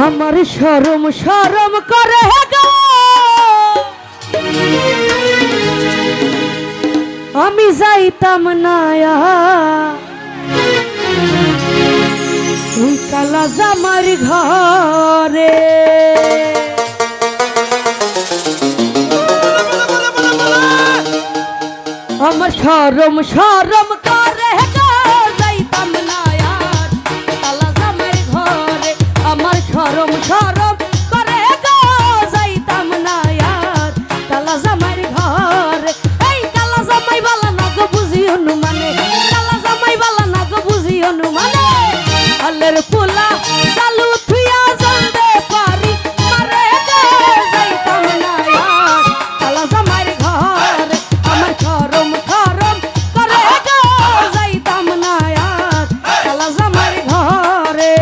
আমার শরম শরম করে গো, আমি যাইতাম না ওই কালা জামার ঘরে। আমার শরম শরম করে গো, যাইতাম না আর কালা জামার ঘরে। আমার শরম শরম করে গো, যাইতাম না আর কালা জামার ঘরে। এই কালা জামাই বালা না গো বুঝি অনুমানে, কালা জামাই বালা না গো বুঝি অনুমানে। আলের পোলা চালু থুইয়া জলদে পারি মারে গো, যাইতাম না আর কালা জামার ঘরে। আমার শরম শরম করে গো, যাইতাম না আর কালা জামার ঘরে।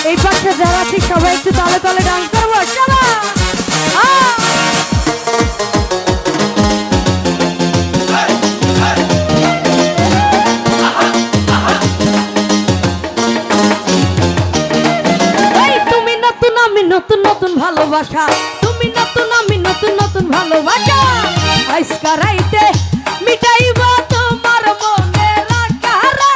এই পাশে যারা আছি সবাই একটু তালে তালে ডান্স করবো, চলো। এই তুমি নতুন আমি নতুন নতুন ভালোবাসা, তুমি নতুন আমি নতুন নতুন ভালোবাসা। আজকা রাইতে মিটাইব তোমার মনের আকারে,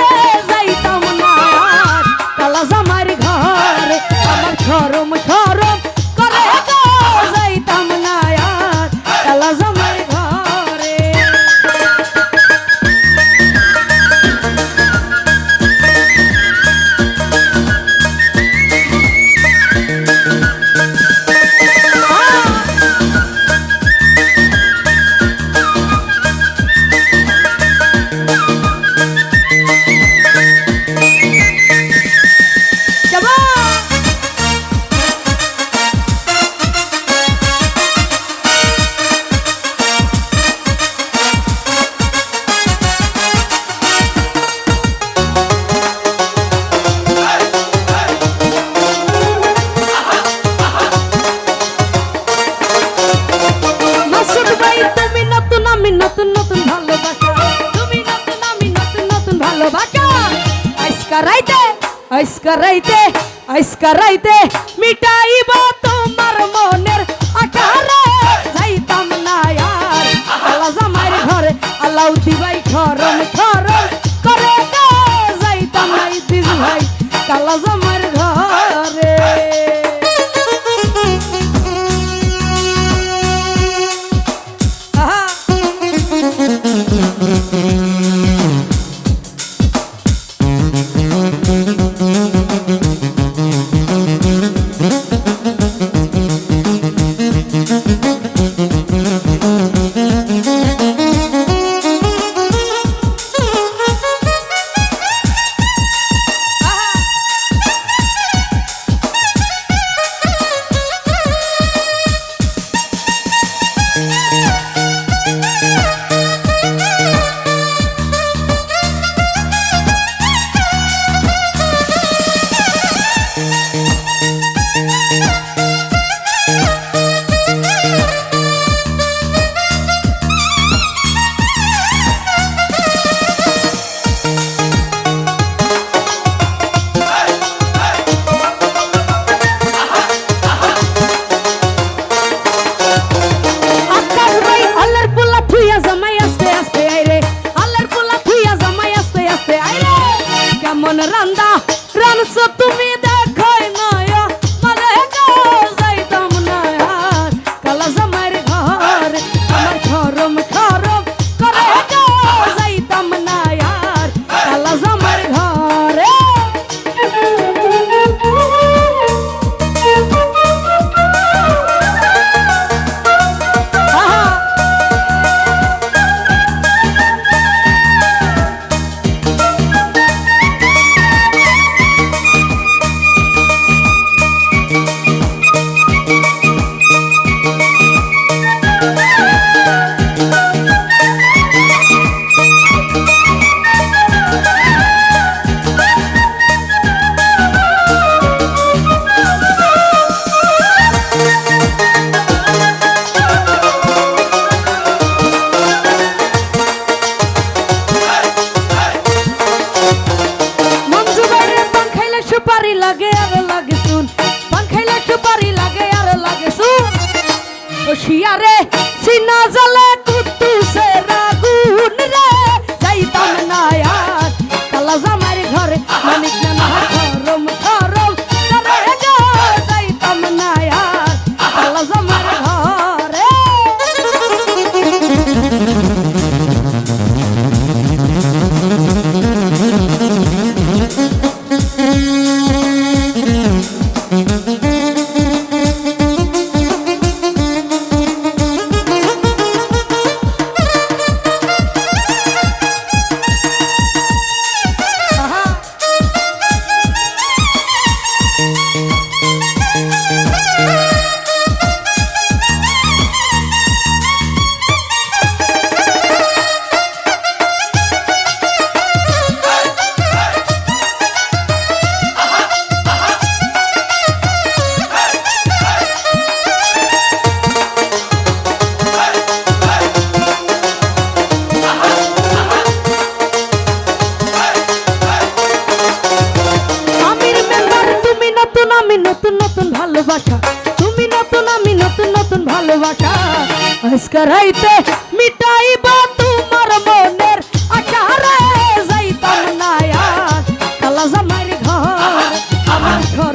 যাইতাম না আর কালা জামার ঘরে। আমার শরম শরম করে গো, যাইতাম না আর কালা জামার ঘরে। নতুন নতুন ভালোবাসা, তুমি নতুন আমি নতুন নতুন ভালোবাসা। আজকা রাইতে আজকা রাইতে আজকা রাইতে মিটাইব তোমার মনের আকারে, যাইতাম না আর কালা জামার ঘরে। আল্লাহ দিবাই খরম খরম করে গো, যাইতাম না দিস ভাই কালা জামার ঘরে। কেমন রান্দা রানছো তুমি দেখাই নয়া মানে গো, যাইতাম না আর কালা জামার ঘরে। আমার শরম শরম করে গো, যাইতাম না আর কালা জামার ঘরে। সুপারি লাগে আর লাগে শুন, পান খাইলে সুপারি লাগে আর লাগে শুন। ও শিয়ারে সিনা জলে কুতুসে রাগুন রে, যাইতাম না আর কালা জামাইর ঘরে, মানিক না খরম খরম করে গো, যাইতাম না আর কালা জামাইর ঘরে। আমি নতুন নতুন ভালোবাসা, তুমি নতুন আমি নতুন নতুন ভালোবাসা, আজকার রাইতে মিটাইব তোমার মনের আশা রে, যাইতাম না আর কালা জামাইর ঘর, আমার ঘর